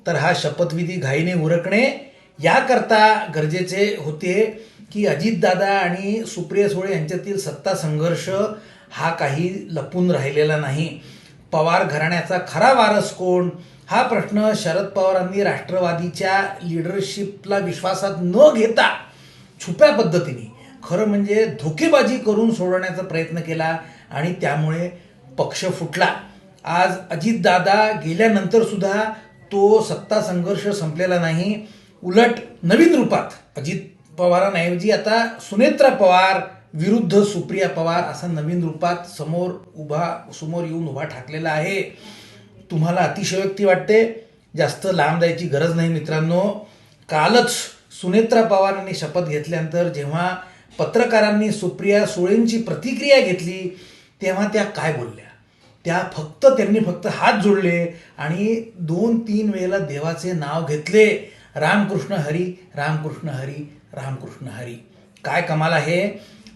तर हा शपथविधी घाईने उरकणे याकरता गरजेचे होते की अजितदादा आणि सुप्रिया सुळे यांच्यातील सत्ता संघर्ष हा काही लपून राहिलेला नाही. पवार घराण्याचा खरा वारस कोण हा प्रश्न शरद पवारांनी राष्ट्रवादीच्या लिडरशिपला विश्वासात न घेता छुप्या पद्धतीने, खरं म्हणजे धोकेबाजी करून सोडवण्याचा प्रयत्न केला आणि त्यामुळे पक्ष फुटला. आज अजितदादा गेल्यानंतर सुद्धा तो सत्ता संघर्ष संपलेला नाही. उलट नवीन रूपात अजित पवारांऐवजी आता सुनेत्रा पवार विरुद्ध सुप्रिया पवार असा नवीन रूपात समोर येऊन उभा ठाकलेला आहे. तुम्हाला अतिशयोक्ती वाटते, जास्त लांब जायची गरज नाही मित्रांनो. कालच सुनेत्रा पवारांनी शपथ घेतल्यानंतर जेव्हा पत्रकारांनी सुप्रिया सुळेंची प्रतिक्रिया घेतली तेव्हा त्या काय बोलल्या? त्यांनी फक्त हात जोडले आणि 2-3 वेळेला देवाचे नाव घेतले. रामकृष्ण हरी, रामकृष्ण हरी, रामकृष्ण हरी. काय कमाल आहे.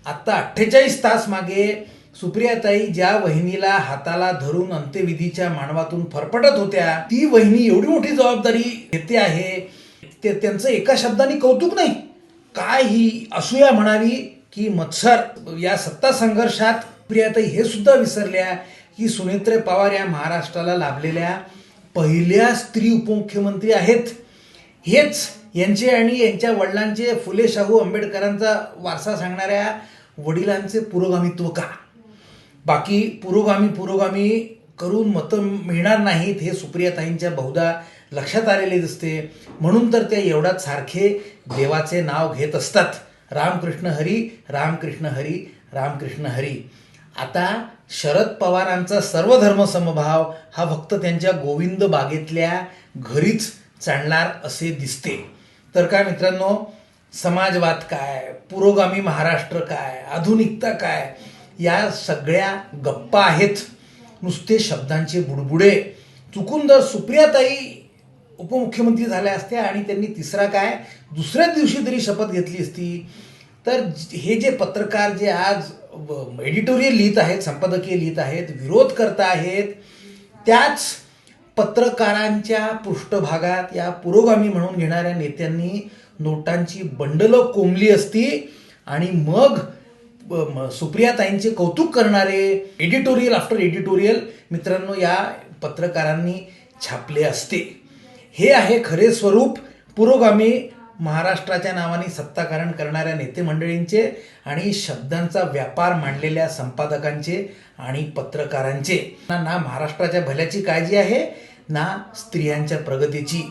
आता 48 तास मागे सुप्रियाताई ज्या वहिनीला हाताला धरून अंत्यविधीच्या मांडवातून फरफटत होत्या, ती वहिनी एवढी मोठी जबाबदारी घेते आहे. त्यांचं एका शब्दाने कौतुक नाही, काय ही असूया म्हणावी की मत्सर. या सत्ता संघर्षात सुप्रियाताई हे सुद्धा विसरल्या की सुनेत्रा पवार या महाराष्ट्राला लाभलेल्या पहिल्या स्त्री उपमुख्यमंत्री आहेत. हेच यांचे आणि यांच्या वडिलांचे फुले शाहू आंबेडकरांचा वारसा सांगणाऱ्या वडिलांचे पुरोगामित्व का? बाकी पुरोगामी करून मतं मिळणार नाहीत हे सुप्रियाताईंच्या बहुधा लक्षात आलेले दिसते. म्हणून तर त्या एवढ्याच सारखे देवाचे नाव घेत असतात. रामकृष्ण हरी, रामकृष्ण हरी, रामकृष्ण हरी. आता शरद पवारांचा सर्वधर्म समभाव हा फक्त त्यांच्या गोविंद बागेतल्या घरीच चालणार असे दिसते. तर काय मित्रांनो, समाजवाद काय, पुरोगामी महाराष्ट्र काय, आधुनिकता काय, या सगळ्या गप्पा आहेत, नुसते शब्दांचे बुडबुडे. चुकून जर सुप्रियाताई उपमुख्यमंत्री झाल्या असत्या आणि त्यांनी दुसऱ्याच दिवशी तरी शपथ घेतली असती, तर हे जे पत्रकार जे आज एडिटोरियल लिहित आहेत, संपादकीय लिहित आहेत, विरोध करत आहेत, त्याच पत्रकारांच्या पृष्ठभागात या पुरोगामी म्हणून घेणाऱ्या नेत्यांनी नोटांची बंडलं कोंबली असती आणि मग सुप्रियाताईंचे कौतुक करणारे एडिटोरियल आफ्टर एडिटोरियल मित्रांनो या पत्रकारांनी छापले असते. हे आहे खरे स्वरूप पुरोगामी महाराष्ट्राच्या नावाने सत्ताकारण करणाऱ्या नेते मंडळींचे आणि शब्दांचा व्यापार मांडलेल्या संपादकांचे आणि पत्रकारांचे. ना महाराष्ट्राच्या भल्याची काळजी आहे, ना स्त्रियांच्या प्रगतीची.